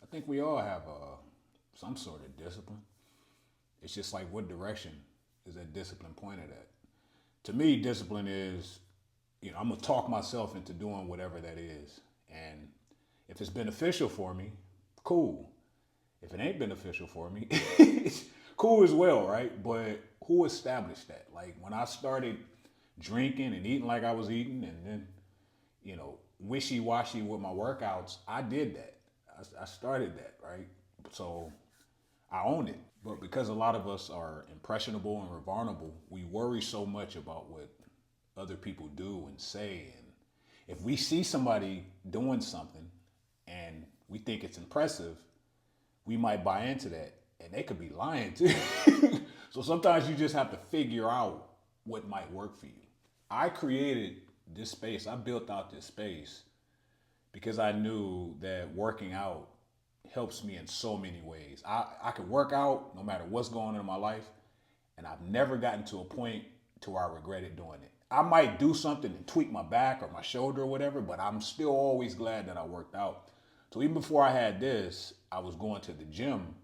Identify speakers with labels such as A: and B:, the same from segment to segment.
A: I think we all have some sort of discipline. It's just like what direction is that discipline pointed at? To me, discipline is, I'm gonna talk myself into doing whatever that is, and if it's beneficial for me, cool. If it ain't beneficial for me, it's cool as well, right? But who established that? Like when I started drinking and eating like I was eating, and then wishy washy with my workouts, I did that. I started that, right? So I own it. But because a lot of us are impressionable and we're vulnerable, we worry so much about what other people do and say. And if we see somebody doing something and we think it's impressive, we might buy into that. And they could be lying too. So sometimes you just have to figure out what might work for you. I created this space, I built out this space because I knew that working out helps me in so many ways. I can work out no matter what's going on in my life, and I've never gotten to a point to where I regretted doing it. I might do something and tweak my back or my shoulder or whatever, but I'm still always glad that I worked out. So even before I had this, I was going to the gym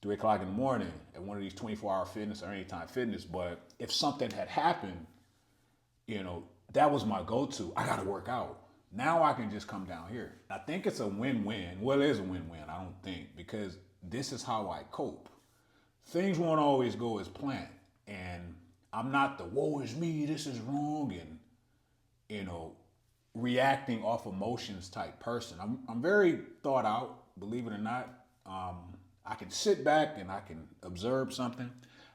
A: 3 o'clock in the morning at one of these 24-hour fitness or anytime fitness. But if something had happened, that was my go-to. I gotta work out. Now I can just come down here. I think it's a win-win. Well, it is a win-win, I don't think, because this is how I cope. Things won't always go as planned. And I'm not the woe is me, this is wrong, and you know, reacting off emotions type person. I'm very thought out, believe it or not. I can sit back and I can observe something.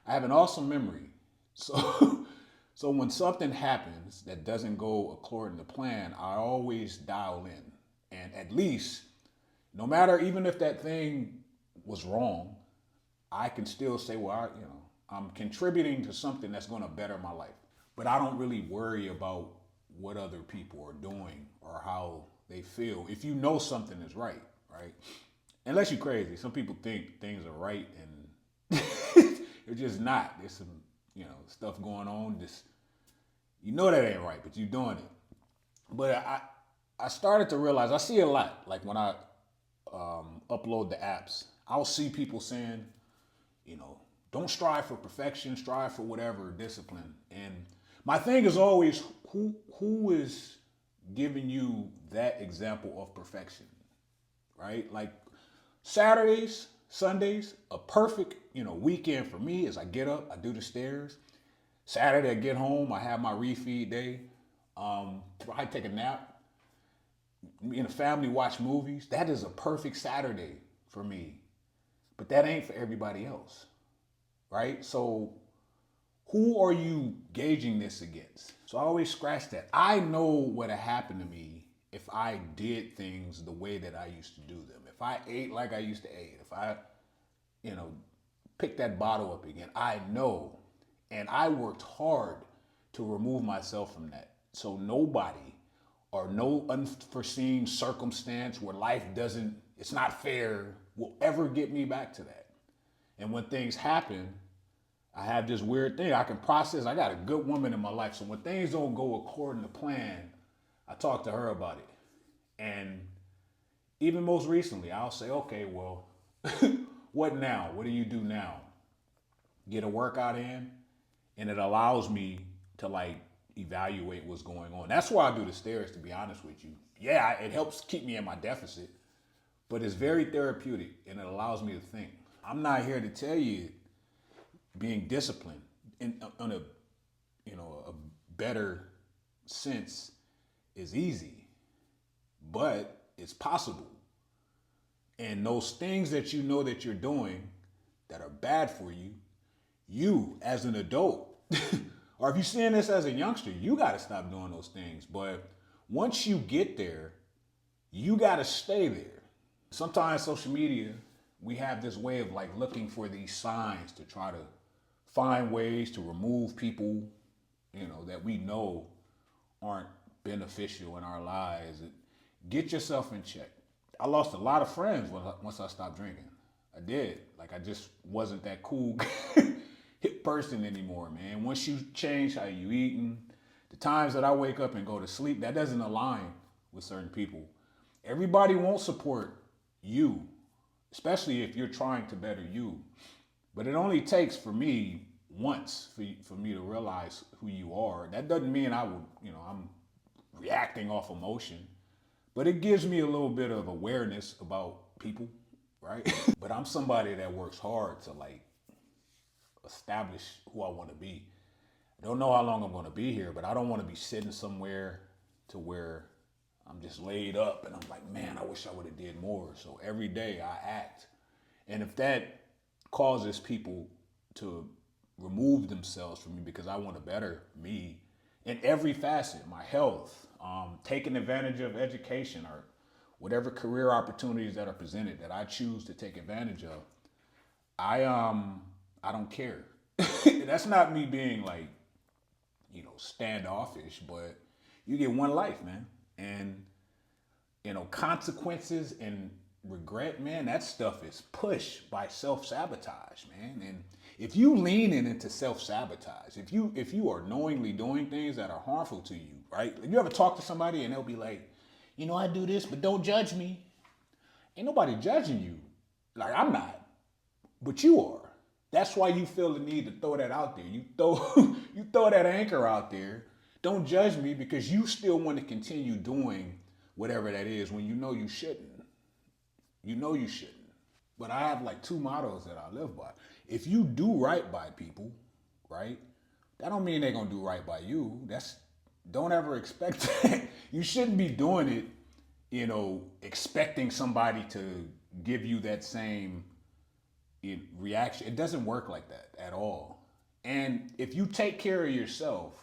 A: I have an awesome memory. So so when something happens that doesn't go according to plan, I always dial in. And at least, no matter even if that thing was wrong, I can still say, well, I'm contributing to something that's going to better my life. But I don't really worry about what other people are doing or how they feel. If you know something is right, right? Unless you're crazy. Some people think things are right and they're just not. There's some, stuff going on. Just that ain't right, but you're doing it. But I started to realize I see a lot. Like when I upload the apps, I'll see people saying, you know, don't strive for perfection, strive for whatever discipline. And my thing is always who is giving you that example of perfection, right? Like Saturdays, Sundays, a perfect, weekend for me is I get up, I do the stairs. Saturday I get home, I have my refeed day. I take a nap. Me and the family watch movies. That is a perfect Saturday for me. But that ain't for everybody else, right? So who are you gauging this against? So I always scratch that. I know what had happened to me if I did things the way that I used to do them. If I ate like I used to eat, if I, picked that bottle up again, I know. And I worked hard to remove myself from that. So nobody or no unforeseen circumstance where life doesn't, it's not fair, will ever get me back to that. And when things happen, I have this weird thing. I can process. I got a good woman in my life. So when things don't go according to plan, I talk to her about it. And even most recently, I'll say, okay, well, what now? What do you do now? Get a workout in, and it allows me to like evaluate what's going on. That's why I do the stairs, to be honest with you. Yeah, it helps keep me in my deficit, but it's very therapeutic and it allows me to think. I'm not here to tell you being disciplined in on a a better sense is easy, but it's possible. And those things that you know that you're doing that are bad for you, you as an adult, or if you're seeing this as a youngster, you got to stop doing those things. But once you get there, you got to stay there. Sometimes social media, we have this way of like looking for these signs to try to find ways to remove people, that we know aren't beneficial in our lives. Get yourself in check. I lost a lot of friends once I stopped drinking. I did. Like I just wasn't that cool hip person anymore, man. Once you change how you eating, the times that I wake up and go to sleep, that doesn't align with certain people. Everybody won't support you. especially if you're trying to better you. But it only takes for me once for me to realize who you are. That doesn't mean I would, I'm reacting off emotion, but it gives me a little bit of awareness about people, right? But I'm somebody that works hard to like establish who I want to be. I don't know how long I'm going to be here, but I don't want to be sitting somewhere to where I'm just laid up and I'm like, man, I wish I would have did more. So every day I act. And if that causes people to remove themselves from me because I want to better me in every facet, my health, taking advantage of education or whatever career opportunities that are presented that I choose to take advantage of, I don't care. That's not me being like, standoffish, but you get one life, man. And consequences and regret, man, that stuff is pushed by self-sabotage, man. And if you lean into self-sabotage, if you are knowingly doing things that are harmful to you, right? You ever talk to somebody and they'll be like, I do this, but don't judge me. Ain't nobody judging you. Like, I'm not, but you are. That's why you feel the need to throw that out there. You throw you throw that anchor out there. Don't judge me because you still want to continue doing whatever that is when you know you shouldn't. You know you shouldn't. But I have like two mottos that I live by. If you do right by people, right, that don't mean they're gonna do right by you. Don't ever expect that. You shouldn't be doing it, expecting somebody to give you that same reaction. It doesn't work like that at all. And if you take care of yourself,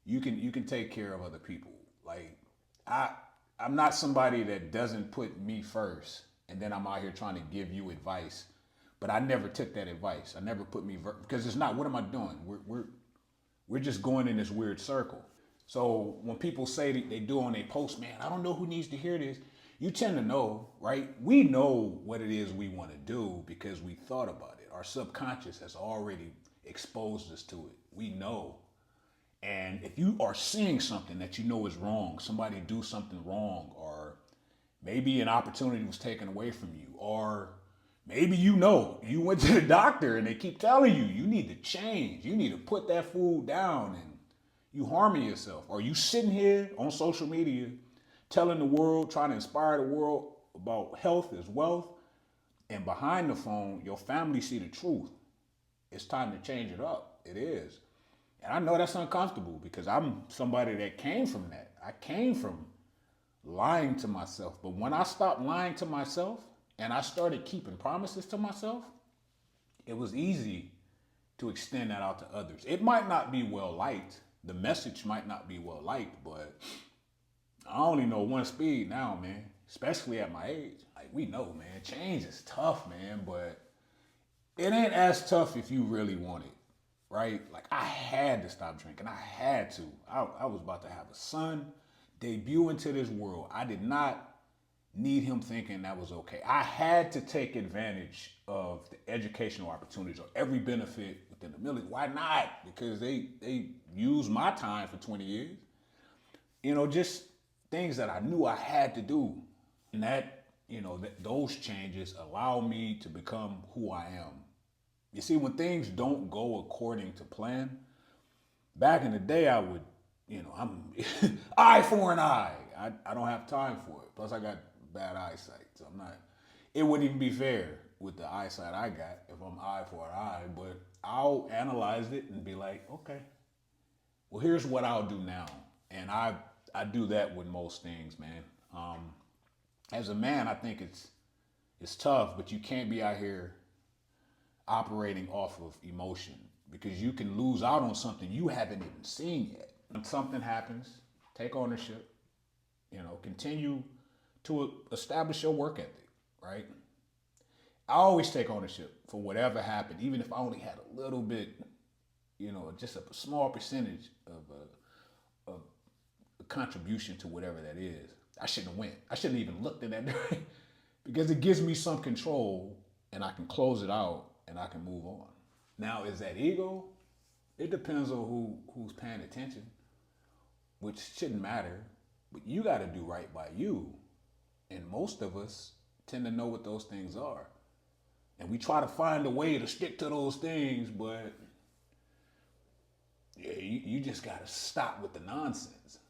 A: you can take care of other people. Like I'm not somebody that doesn't put me first, and then I'm out here trying to give you advice. But I never took that advice. I never put me because it's not. What am I doing? We're just going in this weird circle. So when people say they do on a post, man, I don't know who needs to hear this. You tend to know, right? We know what it is we want to do because we thought about it. Our subconscious has already exposed us to it. We know. And if you are seeing something that you know is wrong, somebody do something wrong, or maybe an opportunity was taken away from you, or maybe you went to the doctor and they keep telling you need to change, you need to put that food down, and you harming yourself, or you sitting here on social media telling the world, trying to inspire the world about health is wealth, and behind the phone, your family see the truth. It's time to change it up. It is. And I know that's uncomfortable because I'm somebody that came from that. I came from lying to myself. But when I stopped lying to myself and I started keeping promises to myself, it was easy to extend that out to others. It might not be well liked. The message might not be well liked, but I only know one speed now, man, especially at my age. Like, we know, man, change is tough, man, but it ain't as tough if you really want it, right? Like, I had to stop drinking. I had to. I was about to have a son debut into this world. I did not need him thinking that was okay. I had to take advantage of the educational opportunities or every benefit within the military. Why not? Because they used my time for 20 years. Just things that I knew I had to do. And that, those changes allow me to become who I am. You see, when things don't go according to plan, back in the day, I would, I'm eye for an eye. I don't have time for it. Plus, I got bad eyesight, so it wouldn't even be fair with the eyesight I got if I'm eye for an eye. But I'll analyze it and be like, okay, well, here's what I'll do now. And I do that with most things, man. As a man, I think it's tough, but you can't be out here operating off of emotion because you can lose out on something you haven't even seen yet. When something happens, take ownership, continue to establish your work ethic, right? I always take ownership for whatever happened, even if I only had a little bit, just a small percentage of a contribution to whatever that is. I shouldn't have went. I shouldn't have even looked in that direction because it gives me some control and I can close it out and I can move on. Now, is that ego? It depends on who's paying attention, which shouldn't matter, but you got to do right by you. And most of us tend to know what those things are. And we try to find a way to stick to those things, but yeah, you just got to stop with the nonsense.